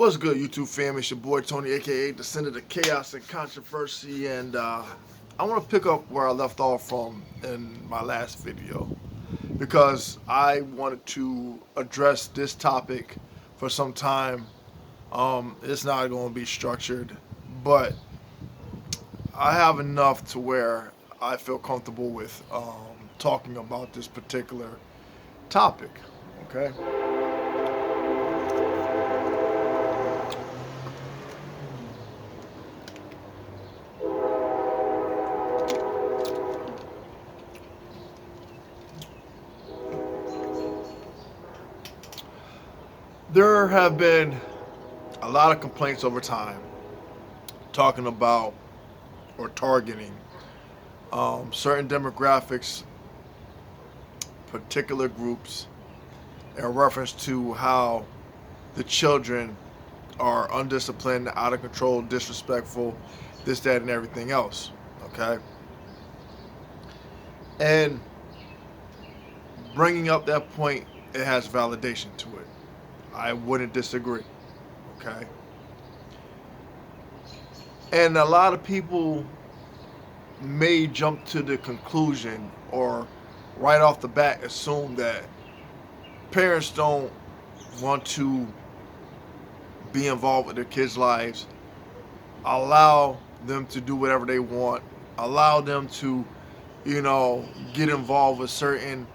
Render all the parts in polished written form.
What's good, YouTube fam? It's your boy Tony, aka Descendant of Chaos and Controversy, and I want to pick up where I left off from in my last video because I wanted to address this topic for some time. It's not going to be structured, but I have enough to where I feel comfortable with talking about this particular topic. Okay. There have been a lot of complaints over time talking about or targeting certain demographics, particular groups, in reference to how the children are undisciplined, out of control, disrespectful, this, that, and everything else. Okay? And bringing up that point, it has validation to it. I wouldn't disagree. Okay? And a lot of people may jump to the conclusion or right off the bat assume that parents don't want to be involved with their kids' lives, allow them to do whatever they want, allow them to, get involved with certain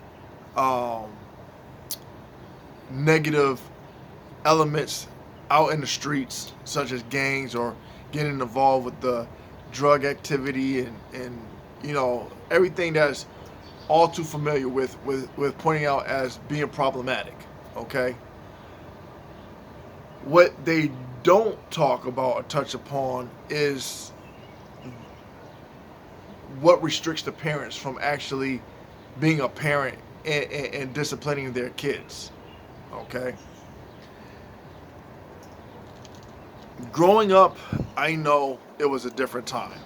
negative elements out in the streets, such as gangs, or getting involved with the drug activity and everything that's all too familiar with pointing out as being problematic. Okay? What they don't talk about or touch upon is what restricts the parents from actually being a parent and disciplining their kids. Okay? Growing up, I know it was a different time.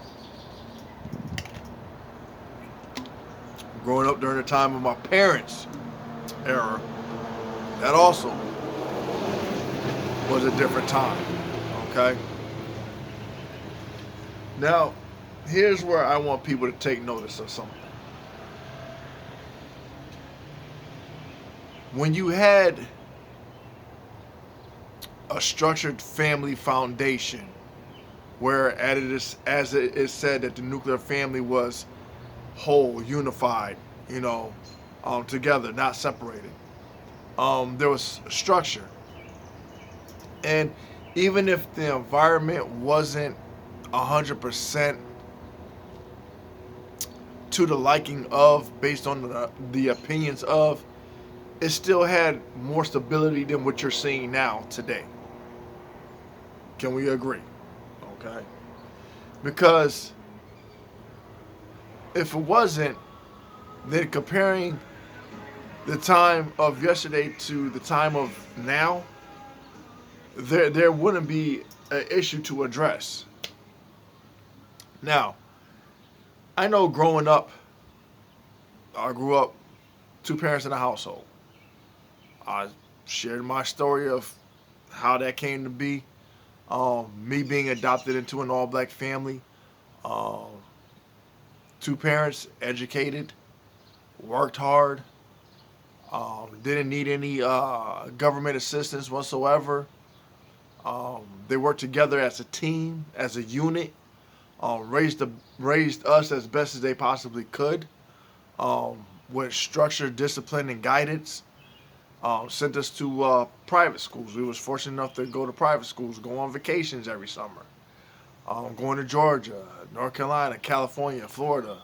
Growing up during the time of my parents' era, that also was a different time. Okay? Now, here's where I want people to take notice of something. When you had a structured family foundation, where as it is said that the nuclear family was whole, unified, together, not separated. There was structure. And even if the environment wasn't 100% to the liking of, based on the opinions of, it still had more stability than what you're seeing now today. Can we agree? Okay. Because if it wasn't, then comparing the time of yesterday to the time of now, there wouldn't be an issue to address. Now, I know growing up, I grew up 2 parents in a household. I shared my story of how that came to be. Me being adopted into an all-black family. 2 parents, educated, worked hard, didn't need any government assistance whatsoever. They worked together as a team, as a unit, raised us as best as they possibly could, with structure, discipline, and guidance. Sent us to private schools. We was fortunate enough to go to private schools, go on vacations every summer. Going to Georgia, North Carolina, California, Florida,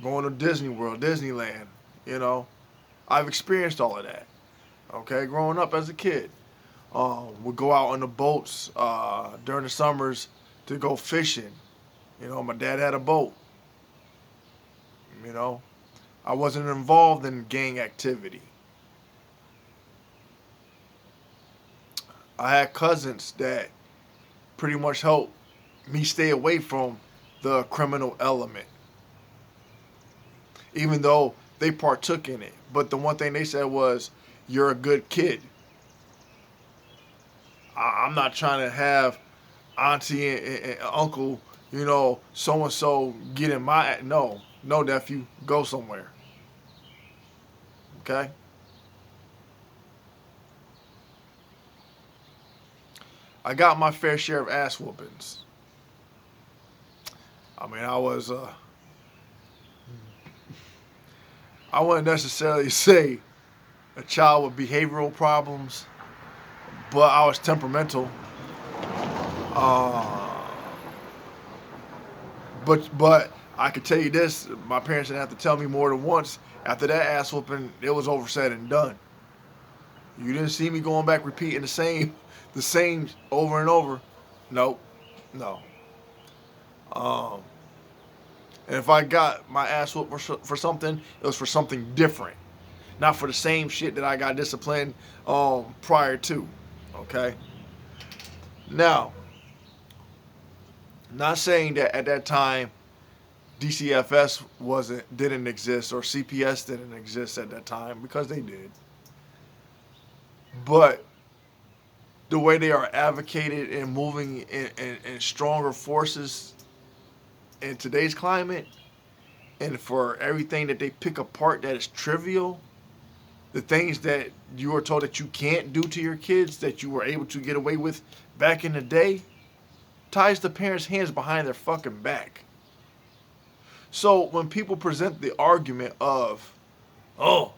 going to Disney World, Disneyland. I've experienced all of that. Okay, growing up as a kid. We'd go out on the boats during the summers to go fishing. My dad had a boat. I wasn't involved in gang activity. I had cousins that pretty much helped me stay away from the criminal element, even though they partook in it. But the one thing they said was, "You're a good kid." I'm not trying to have auntie and uncle, so and so get in my no nephew, go somewhere. Okay. I got my fair share of ass whoopings. I mean, I wouldn't necessarily say a child with behavioral problems, but I was temperamental. Uh, but I could tell you this: my parents didn't have to tell me more than once. After that ass whooping, it was over, said and done. You didn't see me going back repeating the same over and over. Nope, no. Um, and if I got my ass whooped for something, it was for something different, not for the same shit that I got disciplined prior to. Okay. Now, not saying that at that time Dcfs didn't exist or CPS didn't exist at that time, because they did. But the way they are advocated and moving in stronger forces in today's climate, and for everything that they pick apart that is trivial, the things that you are told that you can't do to your kids that you were able to get away with back in the day, ties the parents' hands behind their fucking back. So when people present the argument of, oh,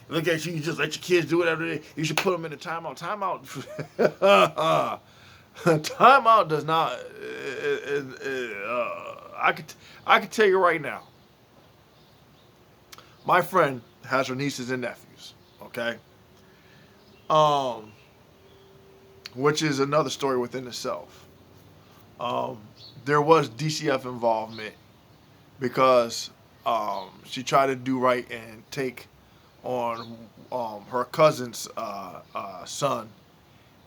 look at you, you just let your kids do whatever you should put them in a timeout. Timeout does not. I could tell you right now. My friend has her nieces and nephews. Okay. Um, which is another story within itself. Um, there was DCF involvement because she tried to do right and take on her cousin's son,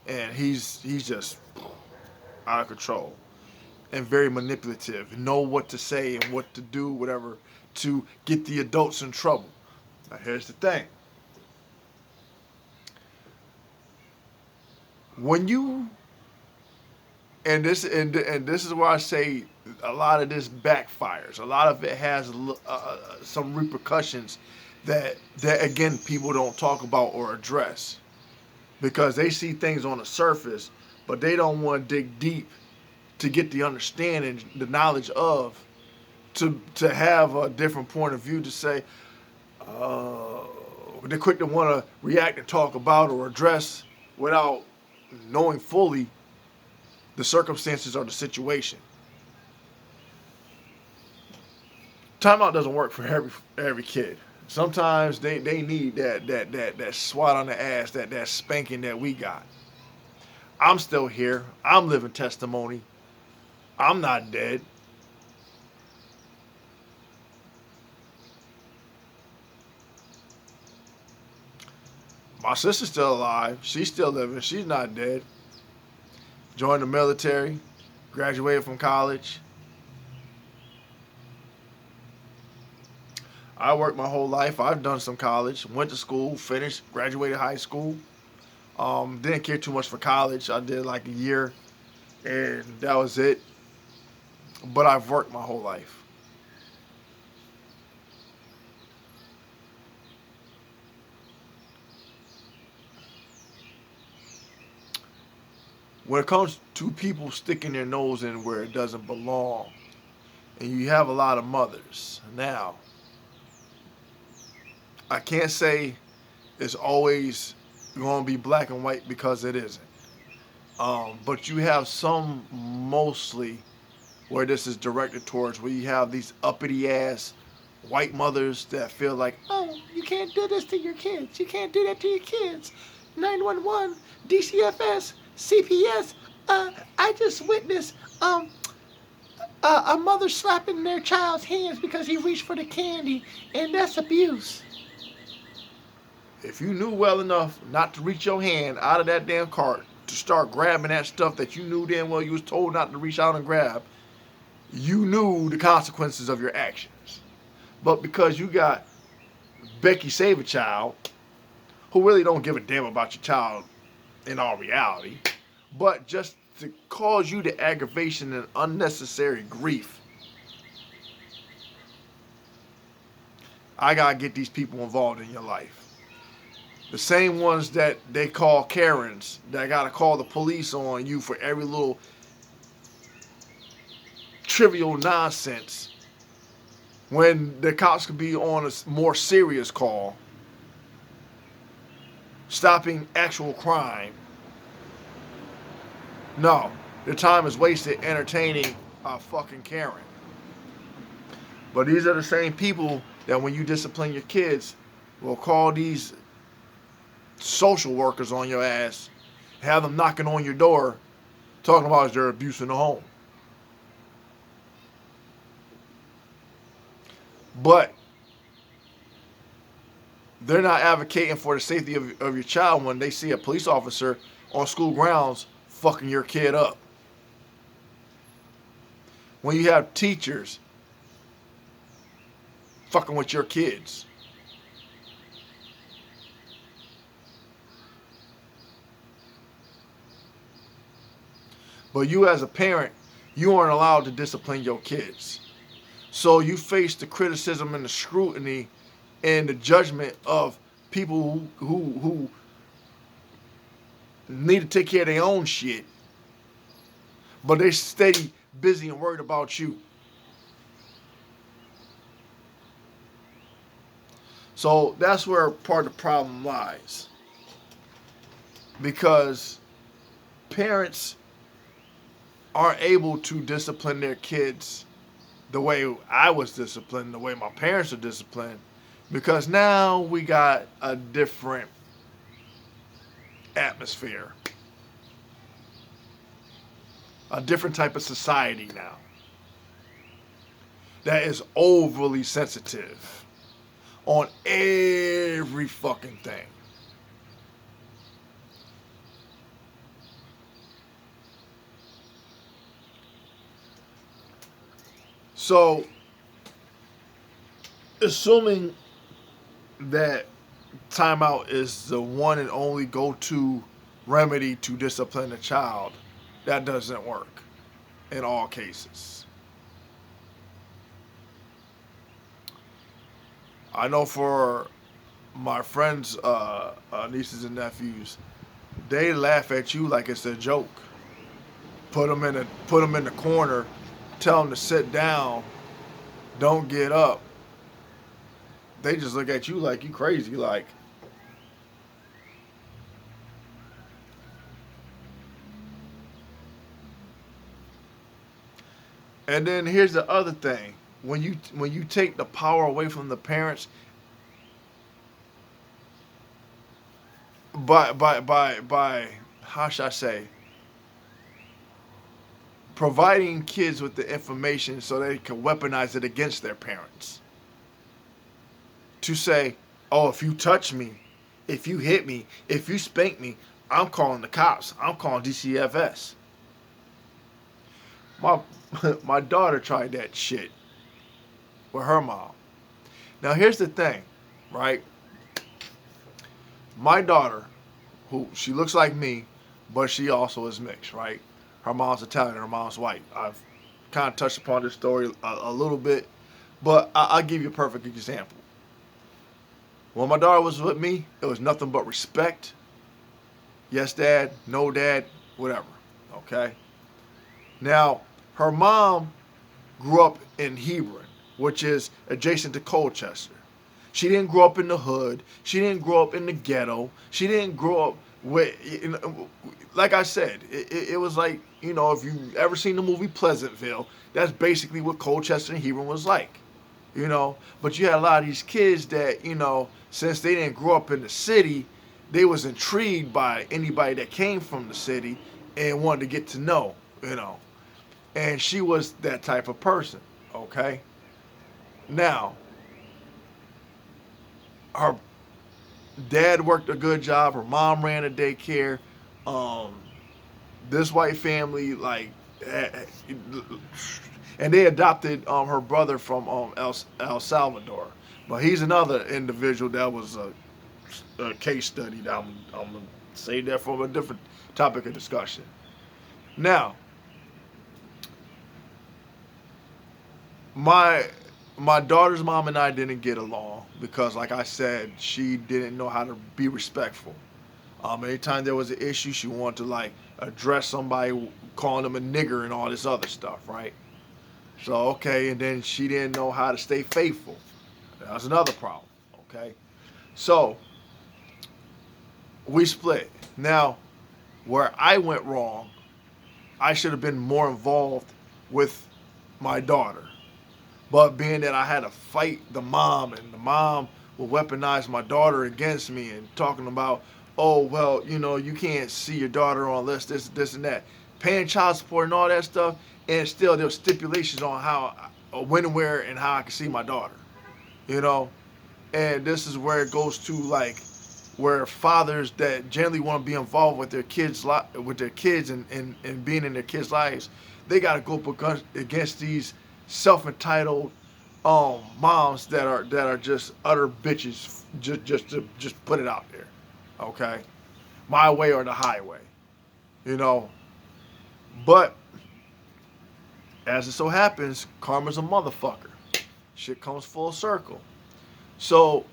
and he's just out of control and very manipulative. Know what to say and what to do, whatever, to get the adults in trouble. Now here's the thing: when you and this is why I say a lot of this backfires. A lot of it has some repercussions that again people don't talk about or address, because they see things on the surface, but they don't want to dig deep to get the understanding, the knowledge of, to have a different point of view, to say they're quick to want to react and talk about or address without knowing fully the circumstances or the situation. Timeout doesn't work for every kid. Sometimes they need that swat on the ass, that spanking that we got. I'm still here. I'm living testimony. I'm not dead. My sister's still alive. She's still living. She's not dead. Joined the military. Graduated from college. I worked my whole life. I've done some college. Went to school. Finished. Graduated high school. Didn't care too much for college. I did like a year, and that was it. But I've worked my whole life. When it comes to people sticking their nose in where it doesn't belong, and you have a lot of mothers, now, I can't say it's always going to be black and white, because it isn't. But you have some, mostly, where this is directed towards, where you have these uppity ass white mothers that feel like, oh, you can't do this to your kids. You can't do that to your kids. 911, DCFS, CPS. I just witnessed a mother slapping their child's hands because he reached for the candy, and that's abuse. If you knew well enough not to reach your hand out of that damn cart to start grabbing that stuff that you knew damn well you was told not to reach out and grab, you knew the consequences of your actions. But because you got Becky Save a Child, who really don't give a damn about your child in all reality, but just to cause you the aggravation and unnecessary grief. I gotta get these people involved in your life. The same ones that they call Karens, that gotta call the police on you for every little trivial nonsense, when the cops could be on a more serious call, stopping actual crime. No, their time is wasted entertaining a fucking Karen. But these are the same people that when you discipline your kids will call these social workers on your ass, have them knocking on your door, talking about their abuse in the home. But they're not advocating for the safety of your child when they see a police officer on school grounds fucking your kid up. When you have teachers fucking with your kids. But you as a parent, you aren't allowed to discipline your kids. So you face the criticism and the scrutiny and the judgment of people who need to take care of their own shit, but they're steady busy and worried about you. So that's where part of the problem lies. Because parents aren't able to discipline their kids the way I was disciplined, the way my parents are disciplined, because now we got a different atmosphere, a different type of society now that is overly sensitive on every fucking thing. So, assuming that timeout is the one and only go-to remedy to discipline a child, that doesn't work in all cases. I know for my friends, nieces and nephews, they laugh at you like it's a joke. Put them in the corner, tell them to sit down, don't get up. They just look at you like you crazy, like. And then here's the other thing: when you take the power away from the parents, by how should I say, providing kids with the information so they can weaponize it against their parents. To say, oh, if you touch me, if you hit me, if you spank me, I'm calling the cops. I'm calling Dcfs. My daughter tried that shit with her mom. Now here's the thing, right? My daughter, who she looks like me, but she also is mixed, right? Her mom's Italian, her mom's white. I've kind of touched upon this story a little bit, but I'll give you a perfect example. When my daughter was with me, it was nothing but respect. Yes, dad. No, dad. Whatever. Okay? Now, her mom grew up in Hebron, which is adjacent to Colchester. She didn't grow up in the hood. She didn't grow up in the ghetto. She didn't grow up with, like I said, it was like, if you've ever seen the movie Pleasantville, that's basically what Colchester and Hebron was like. But you had a lot of these kids that, since they didn't grow up in the city, they was intrigued by anybody that came from the city and wanted to get to know, And she was that type of person, okay? Now, her dad worked a good job. Her mom ran a daycare. This white family, and they adopted her brother from El Salvador. But he's another individual that was a case study that I'm Save that for a different topic of discussion. Now, my my daughter's mom and I didn't get along because, like I said, she didn't know how to be respectful. Anytime there was an issue, she wanted to like address somebody, calling them a nigger and all this other stuff, right? So okay, and then she didn't know how to stay faithful. That was another problem. Okay, so we split. Now, where I went wrong, I should have been more involved with my daughter. But being that I had to fight the mom, and the mom would weaponize my daughter against me and talking about, oh, well, you know, you can't see your daughter on this, and that. Paying child support and all that stuff, and still there were stipulations on how, when and where, and how I could see my daughter. You know? And this is where it goes to, like, where fathers that generally want to be involved with their kids, and being in their kids' lives, they got to go against these self-entitled moms that are just utter bitches, just put it out there. Okay, my way or the highway, you know. But as it so happens, karma's a motherfucker. Shit comes full circle. So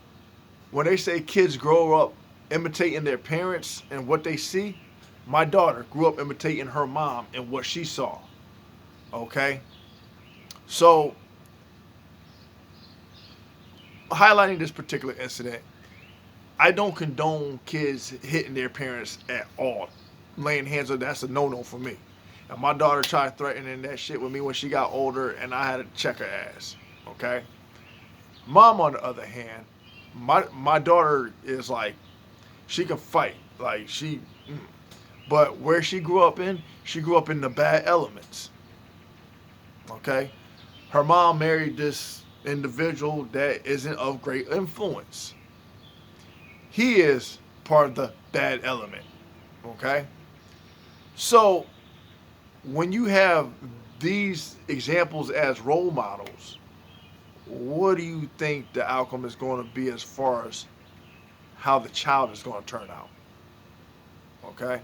when they say kids grow up imitating their parents and what they see, my daughter grew up imitating her mom and what she saw. Okay? So, highlighting this particular incident, I don't condone kids hitting their parents at all. Laying hands on, that's a no-no for me. And my daughter tried threatening that shit with me when she got older, and I had to check her ass. Okay? Mom, on the other hand, my daughter is like, she can fight. Like, but where she grew up in the bad elements. Okay? Her mom married this individual that isn't of great influence. He is part of the bad element. Okay? So, when you have these examples as role models, what do you think the outcome is going to be as far as how the child is going to turn out? Okay?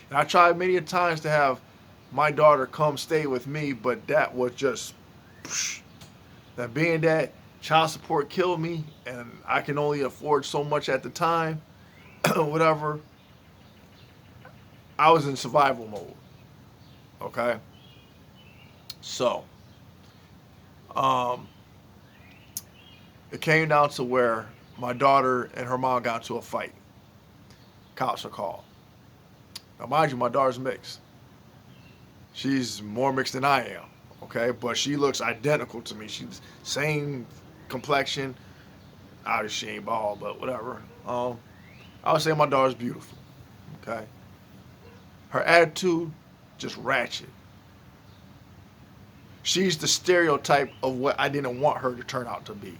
And I tried many a times to have my daughter come stay with me, but that was just, that being that child support killed me and I can only afford so much at the time, whatever, I was in survival mode. Okay? So, it came down to where my daughter and her mom got into a fight. Cops are called. Now, mind you, my daughter's mixed. She's more mixed than I am, okay? But she looks identical to me. She's same complexion. Obviously, she ain't bald, but whatever. I would say my daughter's beautiful, okay? Her attitude, just ratchet. She's the stereotype of what I didn't want her to turn out to be.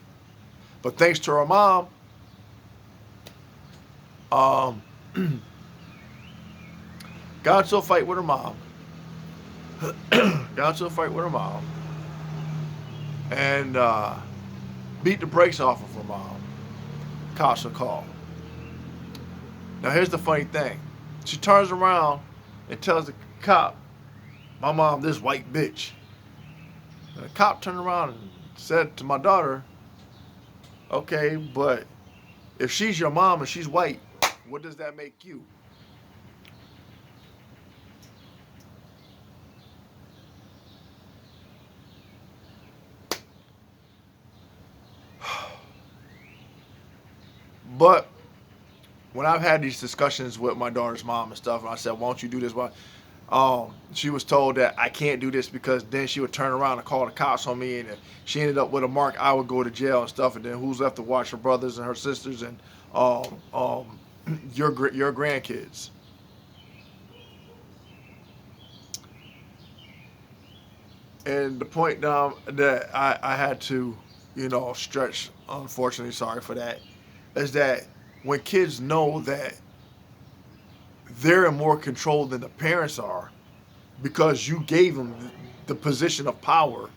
But thanks to her mom, got into a fight with her mom. And beat the brakes off of her mom. Cops are called. Now here's the funny thing. She turns around and tells the cop, my mom this white bitch. And the cop turned around and said to my daughter, okay, but if she's your mom and she's white, what does that make you? But when I've had these discussions with my daughter's mom and stuff, and I said, why don't you do this? She was told that I can't do this because then she would turn around and call the cops on me, and if she ended up with a mark, I would go to jail and stuff, and then who's left to watch her brothers and her sisters and your grandkids? And the point now that I had to, stretch, unfortunately, sorry for that, is that when kids know that they're in more control than the parents are because you gave them the position of power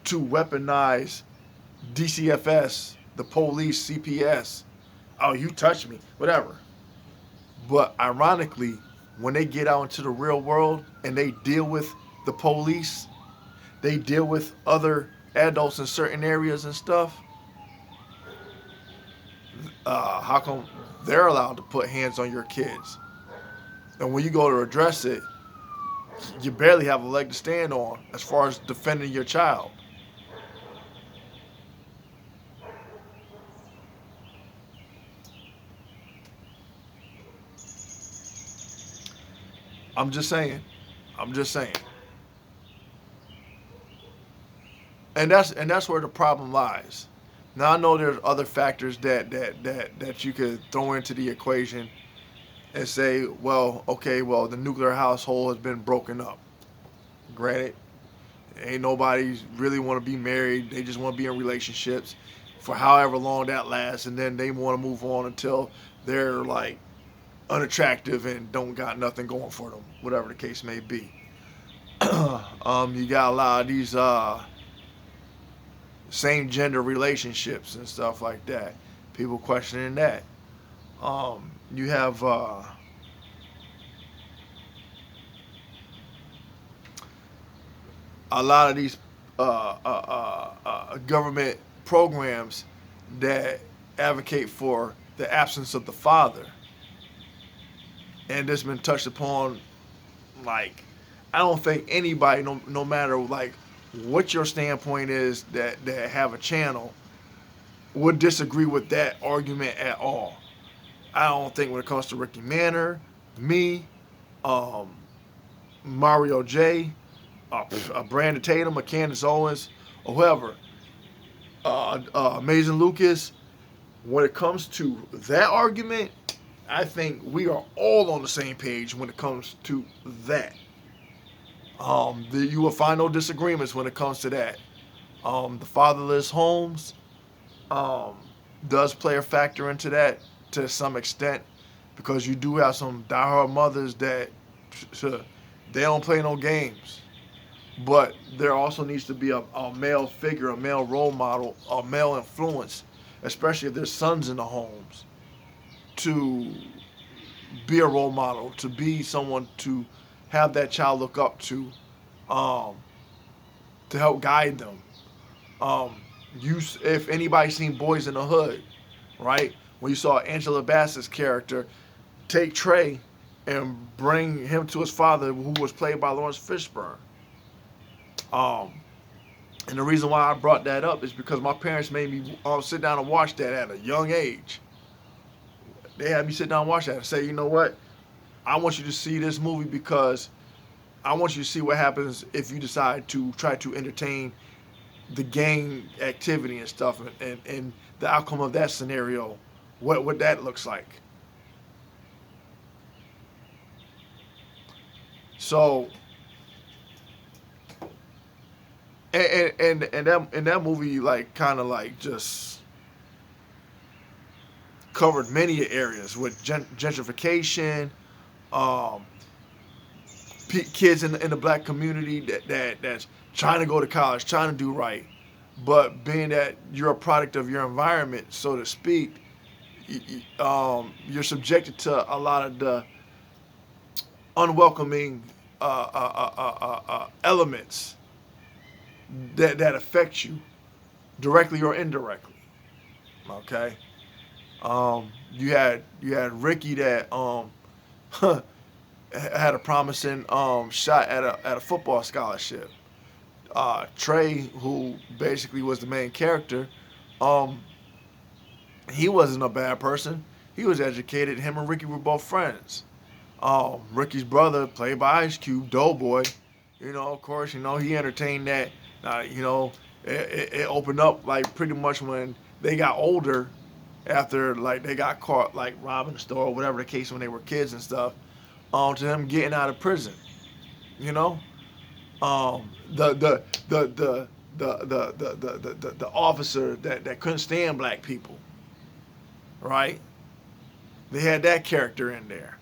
to weaponize Dcfs, the police, CPS. Oh, you touched me, whatever. But ironically, when they get out into the real world and they deal with the police, they deal with other adults in certain areas and stuff, how come they're allowed to put hands on your kids? And when you go to address it, you barely have a leg to stand on as far as defending your child. I'm just saying. I'm just saying. And that's where the problem lies. Now I know there's other factors that you could throw into the equation and say, well, okay, well the nuclear household has been broken up. Granted, ain't nobody really want to be married. They just want to be in relationships for however long that lasts, and then they want to move on until they're like unattractive and don't got nothing going for them, whatever the case may be. You got a lot of these same gender relationships and stuff like that. People questioning that. You have a lot of these government programs that advocate for the absence of the father, and this has been touched upon. Like, I don't think anybody, no matter like what your standpoint is, that have a channel, would disagree with that argument at all. I don't think when it comes to Ricky Manor, me, um, Mario J, Brandon Tatum, or Candace Owens, or whoever, Amazing Lucas, when it comes to that argument, I think we are all on the same page when it comes to that. You will find no disagreements when it comes to that. The fatherless homes um, does play a factor into that to some extent, because you do have some diehard mothers that they don't play no games. But there also needs to be a male figure, a male role model, a male influence, especially if there's sons in the homes, to be a role model, to be someone to have that child look up um, to help guide them. If anybody seen Boys in the Hood, right? When you saw Angela Bassett's character take Trey and bring him to his father, who was played by Lawrence Fishburne. Um, and the reason why I brought that up is because my parents made me sit down and watch that at a young age. They had me sit down and watch that and say, you know what? I want you to see this movie because I want you to see what happens if you decide to try to entertain the gang activity and stuff, and the outcome of that scenario, what that looks like. So, and that movie like kind of like just covered many areas with gentrification, um, kids in the black community that's trying to go to college, trying to do right, but being that you're a product of your environment, so to speak, you're subjected to a lot of the unwelcoming elements that affect you directly or indirectly. Okay, you had Ricky that had a promising shot at a football scholarship. Trey, who basically was the main character, um, he wasn't a bad person. He was educated. Him and Ricky were both friends. Ricky's brother, played by Ice Cube, Doughboy, of course, he entertained that. It opened up like pretty much when they got older, after like they got caught like robbing the store or whatever the case when they were kids and stuff, to them getting out of prison. You know, the officer that couldn't stand black people, right? They had that character in there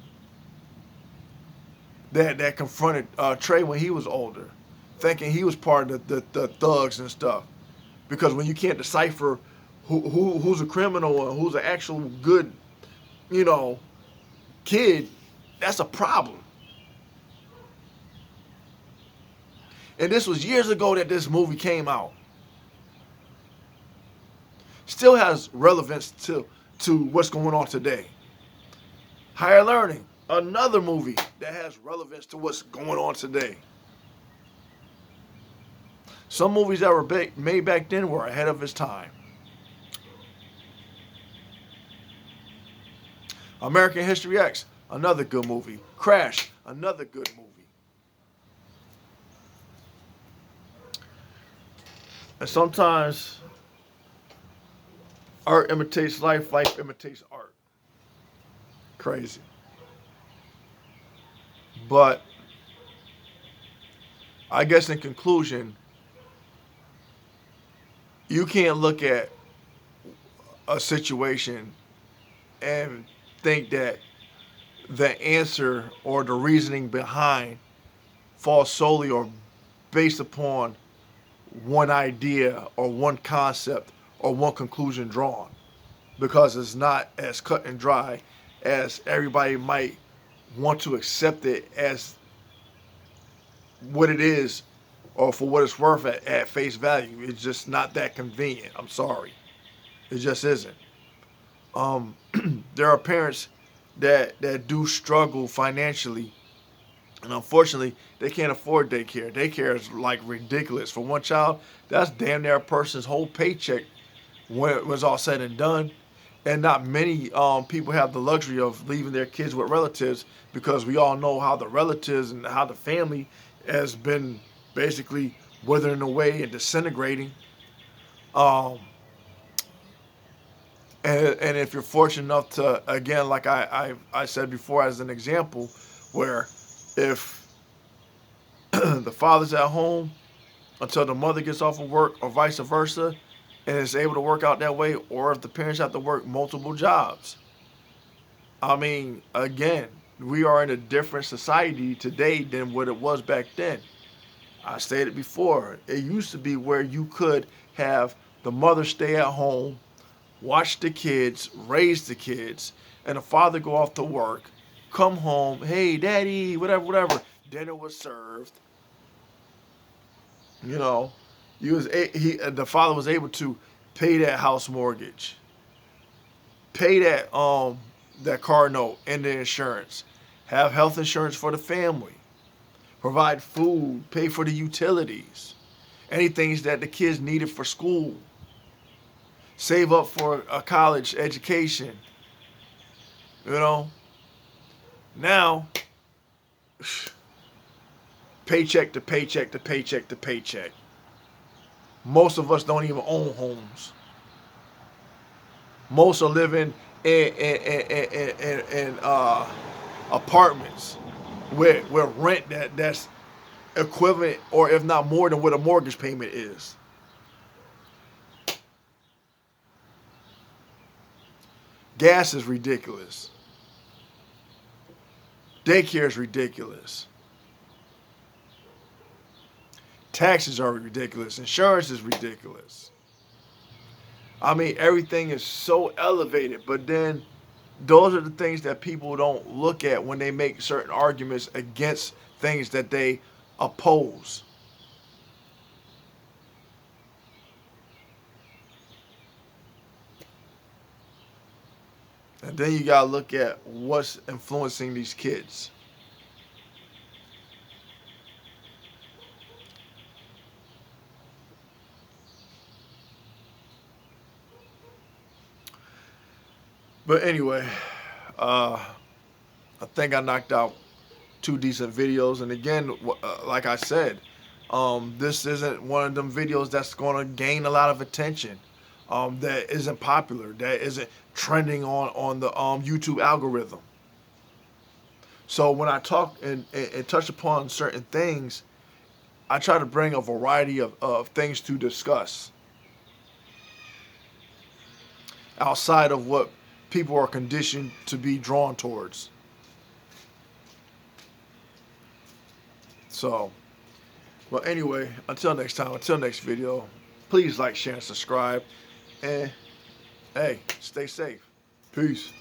that confronted Trey when he was older, thinking he was part of the thugs and stuff. Because when you can't decipher who's a criminal and who's an actual good, you know, kid, that's a problem. And this was years ago that this movie came out. Still has relevance to what's going on today. Higher Learning, another movie that has relevance to what's going on today. Some movies that were made back then were ahead of its time. American History X, another good movie. Crash, another good movie. And sometimes art imitates life, life imitates art. Crazy. But I guess in conclusion, you can't look at a situation and think that the answer or the reasoning behind falls solely or based upon one idea or one concept or one conclusion drawn, because it's not as cut and dry as everybody might want to accept it as what it is or for what it's worth at face value. It's just not that convenient. I'm sorry. It just isn't. There are parents that do struggle financially, and unfortunately, they can't afford daycare. Daycare is like ridiculous. For one child, that's damn near a person's whole paycheck when it was all said and done. And not many people have the luxury of leaving their kids with relatives, because we all know how the relatives and how the family has been basically withering away and disintegrating. And if you're fortunate enough to, again, like I said before as an example, where if the father's at home until the mother gets off of work or vice versa, and it's able to work out that way, or if the parents have to work multiple jobs. I mean, again, we are in a different society today than what it was back then. I stated before, it used to be where you could have the mother stay at home, watch the kids, raise the kids, and the father go off to work, come home, hey, daddy, whatever, dinner was served. You know, the father was able to pay that house mortgage, pay that car note and the insurance, have health insurance for the family, provide food, pay for the utilities, anything that the kids needed for school, save up for a college education. You know, now paycheck to paycheck to paycheck to paycheck. Most of us don't even own homes. Most are living in apartments with rent that's equivalent, or if not more than what a mortgage payment is. Gas is ridiculous. Daycare is ridiculous. Taxes are ridiculous. Insurance is ridiculous. I mean, everything is so elevated, but then those are the things that people don't look at when they make certain arguments against things that they oppose. And then you gotta look at what's influencing these kids. But anyway, I think I knocked out 2 decent videos. And again, like I said, this isn't one of them videos that's going to gain a lot of attention, that isn't popular, that isn't trending on the YouTube algorithm. So when I talk and touch upon certain things, I try to bring a variety of things to discuss outside of what people are conditioned to be drawn towards. So, well, anyway, until next time, until next video, please like, share, and subscribe. And, hey, stay safe. Peace.